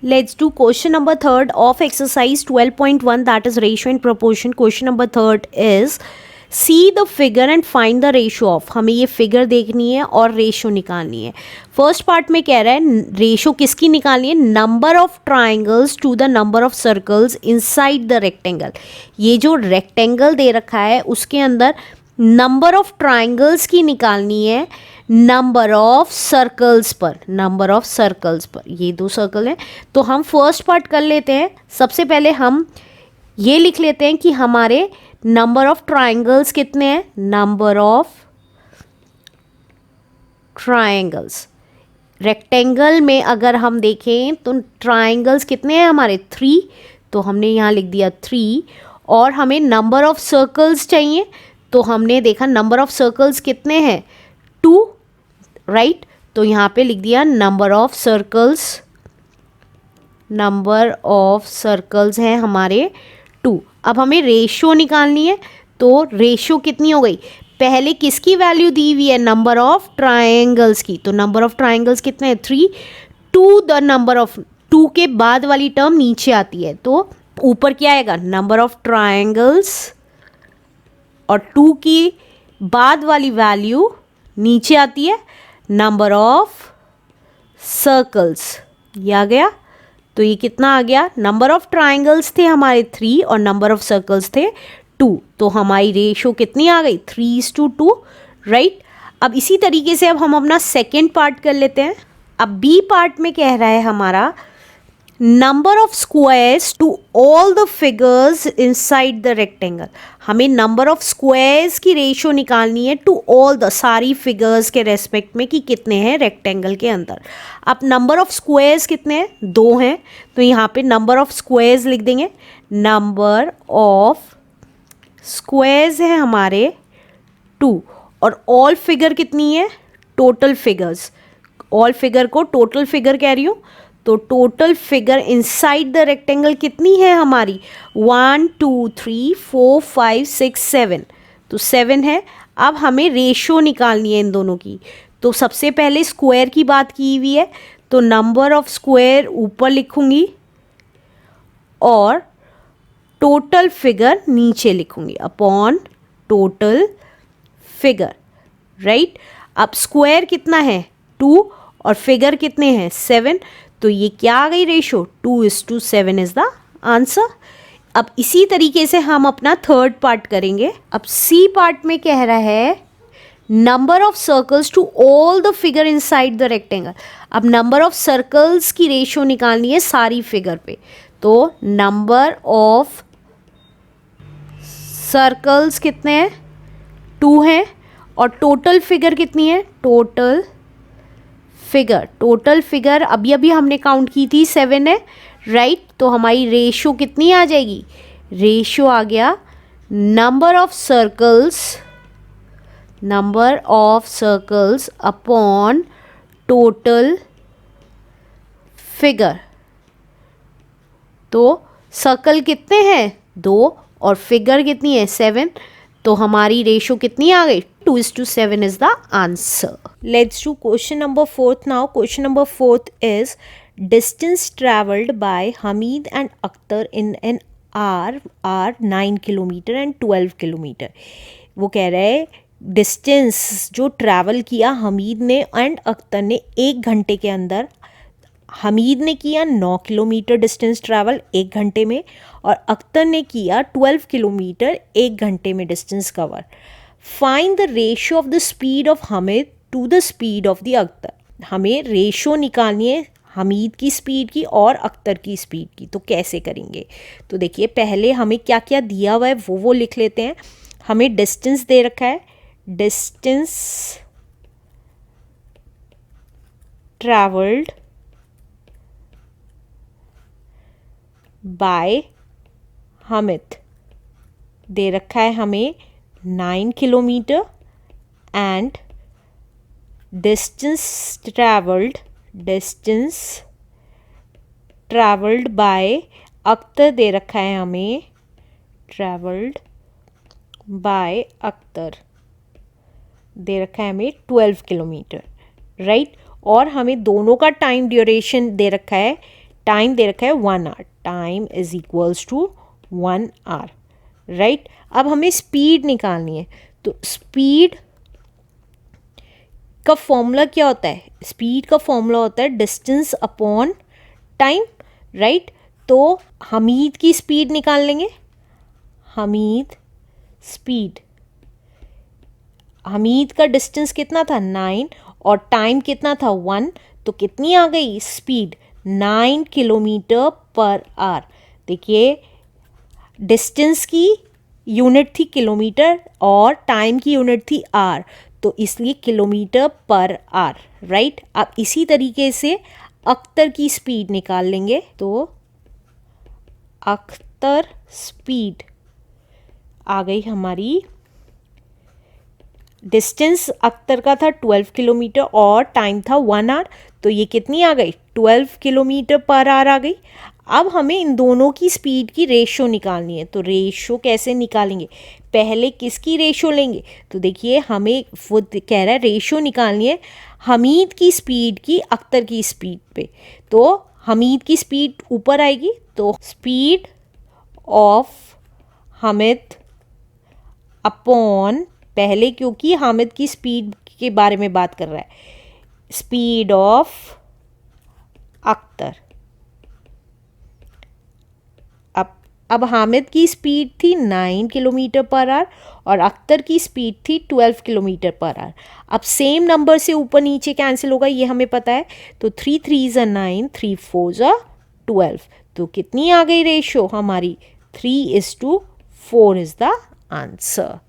Let's do question number third of exercise 12.1, that is ratio and proportion. Question number third is see the figure and find the ratio of. हमें ये figure देखनी है और ratio निकालनी है. First part में कह रहा है रेशो किसकी निकालनी है, number of triangles to the number of circles inside the rectangle. ये जो रेक्टेंगल दे रखा है उसके अंदर नंबर ऑफ ट्राइंगल्स की निकालनी है नंबर ऑफ सर्कल्स पर. नंबर ऑफ सर्कल्स पर ये दो सर्कल हैं, तो हम फर्स्ट पार्ट कर लेते हैं. सबसे पहले हम ये लिख लेते हैं कि हमारे नंबर ऑफ ट्राइंगल्स कितने हैं. नंबर ऑफ ट्राइंगल्स रेक्टेंगल में अगर हम देखें तो ट्राइंगल्स कितने हैं हमारे 3, तो हमने यहाँ लिख दिया 3. और हमें नंबर ऑफ सर्कल्स चाहिए, तो हमने देखा नंबर ऑफ सर्कल्स कितने हैं 2, राइट. तो यहाँ पे लिख दिया number of circles. Number of circles हैं हमारे 2. अब हमें रेशो निकालनी है, तो रेशो कितनी हो गई, पहले किसकी वैल्यू दी हुई है, नंबर ऑफ ट्रायंगल्स की. तो नंबर ऑफ ट्रायंगल्स कितने हैं 3 टू द नंबर ऑफ 2 के बाद वाली टर्म नीचे आती है, तो ऊपर क्या आएगा नंबर ऑफ ट्रायंगल्स और 2 की बाद वाली वैल्यू नीचे आती है नंबर ऑफ सर्कल्स. ये आ गया. तो ये कितना आ गया, नंबर ऑफ ट्राइंगल्स थे हमारे 3 और नंबर ऑफ सर्कल्स थे 2. तो हमारी रेशो कितनी आ गई 3:2, राइट. अब इसी तरीके से अब हम अपना सेकेंड पार्ट कर लेते हैं. अब बी पार्ट में कह रहा है हमारा number of squares to all the figures inside the rectangle. हमें नंबर ऑफ स्क्वायर्स की रेशो निकालनी है टू ऑल द सारी फिगर्स के रेस्पेक्ट में कि कितने हैं रेक्टेंगल के अंदर. अब नंबर ऑफ स्क्वायर्स कितने हैं, 2 हैं, तो यहाँ पे नंबर ऑफ स्क्वायर्स लिख देंगे. नंबर ऑफ स्क्वायर्स हैं हमारे 2 और ऑल फिगर कितनी है, टोटल फिगर्स. ऑल फिगर को टोटल फिगर कह रही हूँ, तो total figure inside the rectangle कितनी है हमारी 1 2 3 4 5 6 7, तो 7 है. अब हमें रेशो निकालनी है इन दोनों की. तो सबसे पहले स्क्वायर की बात की हुई है, तो नंबर ऑफ स्क्वायर ऊपर लिखूंगी और टोटल फिगर नीचे लिखूंगी अपॉन टोटल फिगर, राइट. अब स्क्वायर कितना है 2 और फिगर कितने हैं 7, तो ये क्या आ गई रेशो 2:7 इज द आंसर. अब इसी तरीके से हम अपना थर्ड पार्ट करेंगे. अब सी पार्ट में कह रहा है number of circles to all the figure inside the rectangle. अब नंबर ऑफ सर्कल्स की रेशो निकालनी है सारी फिगर पे, तो नंबर ऑफ सर्कल्स कितने हैं 2 हैं और टोटल फिगर कितनी है, टोटल फिगर अभी अभी हमने काउंट की थी 7 है, राइट. तो हमारी रेशो कितनी आ जाएगी, रेशो आ गया number of circles upon total figure. तो सर्कल कितने हैं 2 और फिगर कितनी है 7, तो हमारी रेशो कितनी आ गई 2:7 is the answer. Let's do question number 4th now. Question number 4th is distance traveled by Hamid and Akhtar in an hour are 9 kilometre and 12 kilometre. वो कह रहे हैं डिस्टेंस जो ट्रैवल किया हमीद ने एंड अख्तर ने 1 घंटे के अंदर. हमीद ने किया 9 किलोमीटर डिस्टेंस ट्रैवल 1 घंटे में और अख्तर ने किया 12 किलोमीटर 1 घंटे में distance cover. Find the ratio of the speed of Hamid to the speed of the Akhtar. हमें रेशो निकालनी है हमीद की स्पीड की और अख्तर की स्पीड की. तो कैसे करेंगे, तो देखिए पहले हमें क्या क्या दिया हुआ है वो लिख लेते हैं. हमें डिस्टेंस दे रखा है, डिस्टेंस ट्रैवल्ड बाय हमीद दे रखा है हमें 9 kilometre and distance travelled by Akhtar दे रखा है हमें, ट्रैवल्ड बाय अख्तर दे रखा है हमें 12 किलोमीटर, राइट. और हमें दोनों का टाइम ड्यूरेशन दे रखा है टाइम दे रखा है 1 hour, time is equals to 1 hour, right. अब हमें स्पीड निकालनी है, तो स्पीड का फॉर्मूला क्या होता है? स्पीड का फॉर्मूला होता है डिस्टेंस अपॉन टाइम, राइट। तो हमीद की स्पीड निकाल लेंगे, हमीद स्पीड, हमीद का डिस्टेंस कितना था 9 और टाइम कितना था 1, तो कितनी आ गई स्पीड? 9 kilometre per hour. देखिए डिस्टेंस की यूनिट थी किलोमीटर और टाइम की यूनिट थी आवर, तो इसलिए किलोमीटर पर आवर, राइट। अब इसी तरीके से अख्तर की स्पीड निकाल लेंगे, तो अख्तर स्पीड आ गई हमारी, डिस्टेंस अख्तर का था 12 किलोमीटर और टाइम था 1 आवर, तो ये कितनी आ गई? 12 किलोमीटर पर आवर आ गई। अब हमें इन दोनों की स्पीड की रेशो निकालनी है, तो रेशो कैसे निकालेंगे? पहले किसकी रेशो लेंगे? तो देखिए हमें वो कह रहा है रेशो निकालनी है हमीद की स्पीड की अख्तर की स्पीड पे, तो हमीद की स्पीड ऊपर आएगी, तो स्पीड ऑफ हामिद अपॉन, पहले क्योंकि हामिद की स्पीड के बारे में बात कर रहा है, स्पीड ऑफ अख्तर। अब हामिद की स्पीड थी 9 किलोमीटर पर आवर और अख्तर की स्पीड थी 12 किलोमीटर पर आवर। अब सेम नंबर से ऊपर नीचे कैंसिल होगा, ये हमें पता है, तो 3 3 ज़ा 9, 3 4 ज़ा 12, तो कितनी आ गई रेशो हमारी? 3:4 इज़ द आंसर।